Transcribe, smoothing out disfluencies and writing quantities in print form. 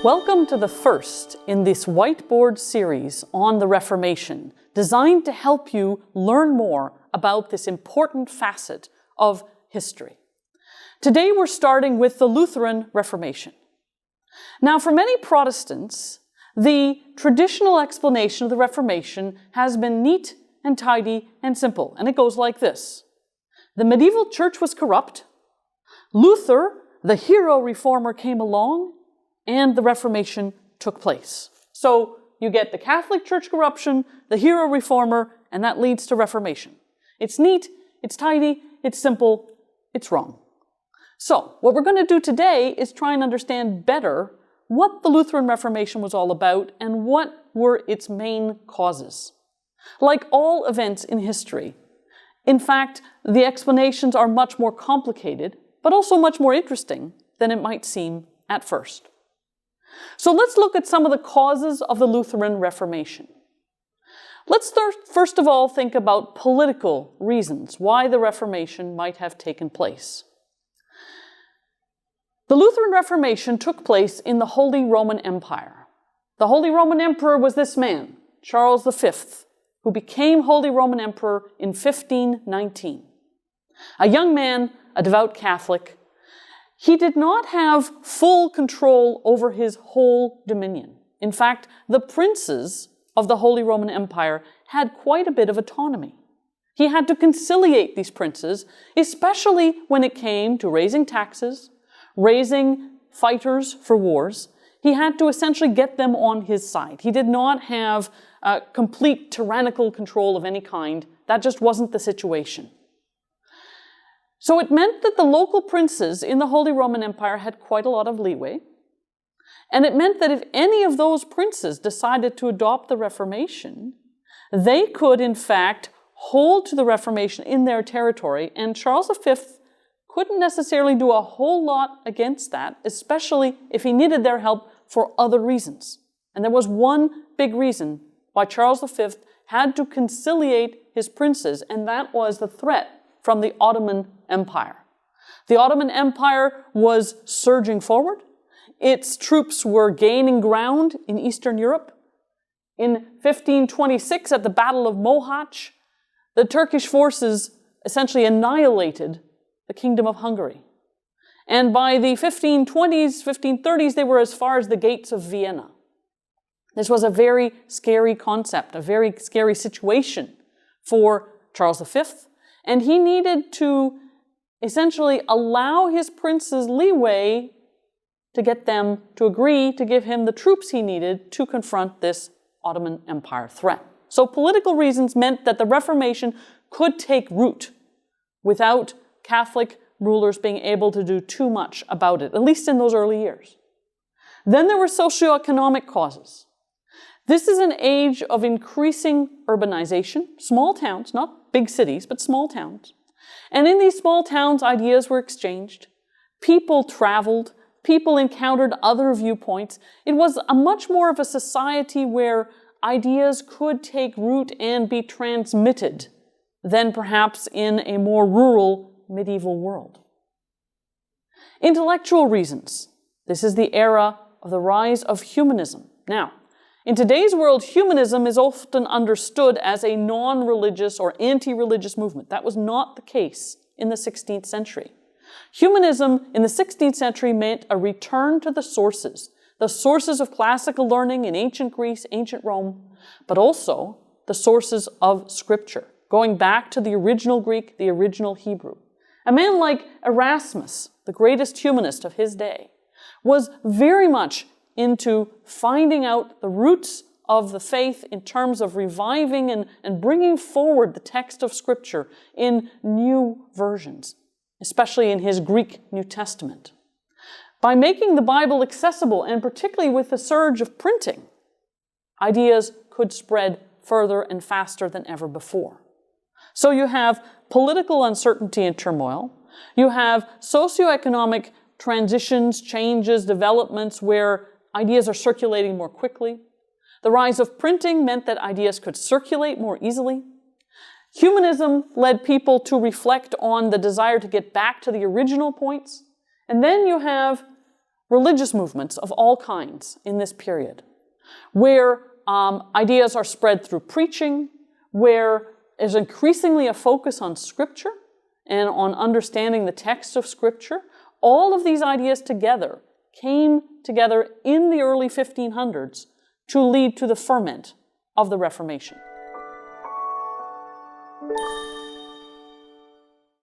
Welcome to the first in this whiteboard series on the Reformation, designed to help you learn more about this important facet of history. Today we're starting with the Lutheran Reformation. Now, for many Protestants, the traditional explanation of the Reformation has been neat and tidy and simple, and it goes like this. The medieval church was corrupt, Luther, the hero reformer, came along, and the Reformation took place. So you get the Catholic Church corruption, the hero reformer, and that leads to Reformation. It's neat, it's tidy, it's simple, it's wrong. So what we're going to do today is try and understand better what the Lutheran Reformation was all about and what were its main causes. Like all events in history, in fact, the explanations are much more complicated, but also much more interesting than it might seem at first. So let's look at some of the causes of the Lutheran Reformation. Let's first of all think about political reasons why the Reformation might have taken place. The Lutheran Reformation took place in the Holy Roman Empire. The Holy Roman Emperor was this man, Charles V, who became Holy Roman Emperor in 1519. A young man, a devout Catholic, he did not have full control over his whole dominion. In fact, the princes of the Holy Roman Empire had quite a bit of autonomy. He had to conciliate these princes, especially when it came to raising taxes, raising fighters for wars. He had to essentially get them on his side. He did not have complete tyrannical control of any kind. That just wasn't the situation. So it meant that the local princes in the Holy Roman Empire had quite a lot of leeway. And it meant that if any of those princes decided to adopt the Reformation, they could, in fact, hold to the Reformation in their territory, and Charles V couldn't necessarily do a whole lot against that, especially if he needed their help for other reasons. And there was one big reason why Charles V had to conciliate his princes, and that was the threat from the Ottoman Empire. The Ottoman Empire was surging forward. Its troops were gaining ground in Eastern Europe. In 1526, at the Battle of Mohacs, the Turkish forces essentially annihilated the Kingdom of Hungary. And by the 1520s, 1530s, they were as far as the gates of Vienna. This was a very scary concept, a very scary situation for Charles V. And he needed to essentially allow his princes leeway to get them to agree to give him the troops he needed to confront this Ottoman Empire threat. So political reasons meant that the Reformation could take root without Catholic rulers being able to do too much about it, at least in those early years. Then there were socioeconomic causes. This is an age of increasing urbanization, small towns, not big cities, but small towns. And in these small towns, ideas were exchanged. People traveled. People encountered other viewpoints. It was a much more of a society where ideas could take root and be transmitted than perhaps in a more rural medieval world. Intellectual reasons. This is the era of the rise of humanism. Now, in today's world, humanism is often understood as a non-religious or anti-religious movement. That was not the case in the 16th century. Humanism in the 16th century meant a return to the sources of classical learning in ancient Greece, ancient Rome, but also the sources of Scripture, going back to the original Greek, the original Hebrew. A man like Erasmus, the greatest humanist of his day, was very much into finding out the roots of the faith in terms of reviving and bringing forward the text of Scripture in new versions, especially in his Greek New Testament. By making the Bible accessible, and particularly with the surge of printing, ideas could spread further and faster than ever before. So you have political uncertainty and turmoil. You have socioeconomic transitions, changes, developments where ideas are circulating more quickly. The rise of printing meant that ideas could circulate more easily. Humanism led people to reflect on the desire to get back to the original points. And then you have religious movements of all kinds in this period, where ideas are spread through preaching, where there's increasingly a focus on Scripture and on understanding the text of Scripture. All of these ideas together came together in the early 1500s to lead to the ferment of the Reformation.